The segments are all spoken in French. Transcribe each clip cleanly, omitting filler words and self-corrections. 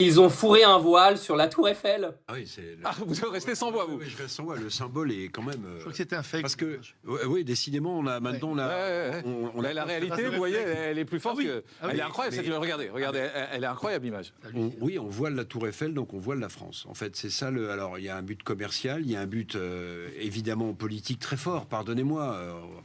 Ils ont fourré un voile sur la tour Eiffel. Ah oui, c'est. Ah, vous restez sans voix, vous. Oui, je reste sans voix. Le symbole est quand même. Je crois que c'était un fake. Parce que, oui, décidément, on a maintenant, on a. Ouais. On a La réalité, vous voyez, elle est plus forte que. Elle est incroyable, regardez, elle est incroyable l'image. Oui, on voile la tour Eiffel, donc on voile la France. En fait, c'est ça le. Alors, il y a un but commercial, il y a un but évidemment politique très fort. Pardonnez-moi.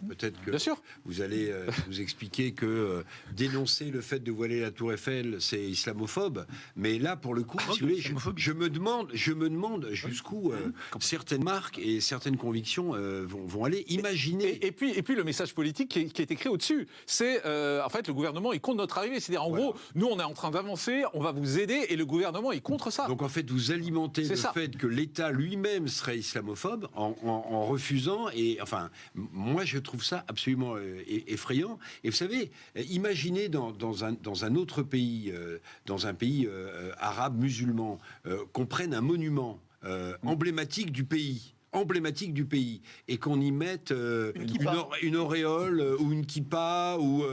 Peut-être que Bien sûr. vous allez vous expliquer que dénoncer le fait de voiler la tour Eiffel, c'est islamophobe. Mais là, pour le coup, si vous voulez, je me demande jusqu'où certaines marques et certaines convictions vont aller. Imaginez. Et puis le message politique qui est écrit au-dessus, c'est en fait le gouvernement il contre notre arrivée, c'est-à-dire en gros nous on est en train d'avancer, on va vous aider et le gouvernement il contre ça. Donc en fait vous alimentez le fait que l'État lui-même serait islamophobe en refusant, et enfin moi je trouve ça absolument effrayant. Et vous savez, imaginez dans un autre pays, dans un pays arabe musulman, qu'on prenne un monument emblématique du pays, et qu'on y mette une auréole ou une kippa ou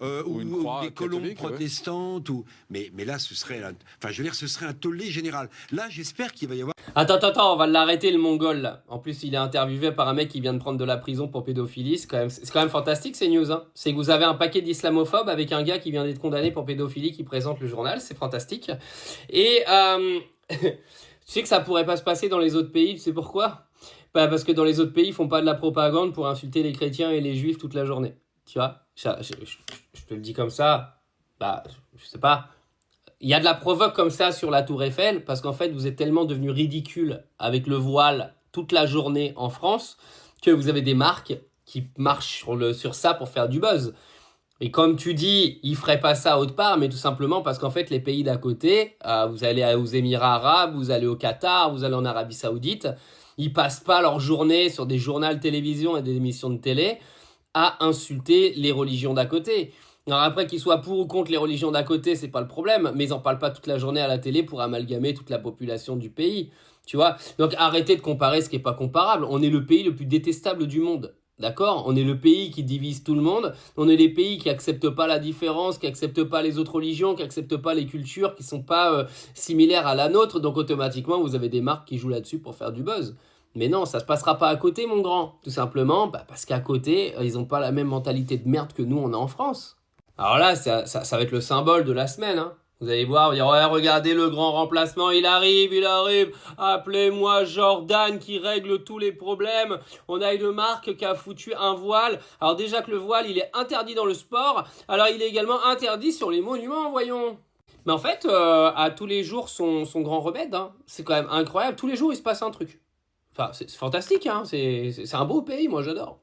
une croix des colombes catholique, protestantes. Mais là, ce serait un tollé général. Là, j'espère qu'il va y avoir... Attends, on va l'arrêter le mongol là. En plus, il est interviewé par un mec qui vient de prendre de la prison pour pédophilie. C'est quand même fantastique ces news. Hein. C'est que vous avez un paquet d'islamophobes avec un gars qui vient d'être condamné pour pédophilie qui présente le journal. C'est fantastique. Et tu sais que ça pourrait pas se passer dans les autres pays. Tu sais pourquoi ? Parce que dans les autres pays, ils font pas de la propagande pour insulter les chrétiens et les juifs toute la journée. Tu vois, je te le dis comme ça. Je sais pas. Il y a de la provoque comme ça sur la tour Eiffel parce qu'en fait, vous êtes tellement devenu ridicule avec le voile toute la journée en France que vous avez des marques qui marchent sur ça pour faire du buzz. Et comme tu dis, ils feraient pas ça autre part, mais tout simplement parce qu'en fait, les pays d'à côté, vous allez aux Émirats arabes, vous allez au Qatar, vous allez en Arabie Saoudite, ils passent pas leur journée sur des journaux de télévision et des émissions de télé à insulter les religions d'à côté. Alors après, qu'ils soient pour ou contre les religions d'à côté, c'est pas le problème, mais ils en parlent pas toute la journée à la télé pour amalgamer toute la population du pays, tu vois. Donc arrêtez de comparer ce qui est pas comparable. On est le pays le plus détestable du monde. D'accord ? On est le pays qui divise tout le monde. On est les pays qui acceptent pas la différence, qui acceptent pas les autres religions, qui acceptent pas les cultures, qui sont pas similaires à la nôtre. Donc automatiquement, vous avez des marques qui jouent là-dessus pour faire du buzz. Mais non, ça se passera pas à côté, mon grand. Tout simplement parce qu'à côté, ils ont pas la même mentalité de merde que nous, on a en France. Alors là, ça va être le symbole de la semaine, hein. Vous allez voir, vous allez dire, ouais, regardez le grand remplacement, il arrive, appelez-moi Jordan qui règle tous les problèmes. On a une marque qui a foutu un voile. Alors déjà que le voile, il est interdit dans le sport, alors il est également interdit sur les monuments, voyons. Mais en fait, à tous les jours, son grand remède, hein, c'est quand même incroyable. Tous les jours, il se passe un truc. Enfin, c'est fantastique, hein, c'est un beau pays, moi j'adore.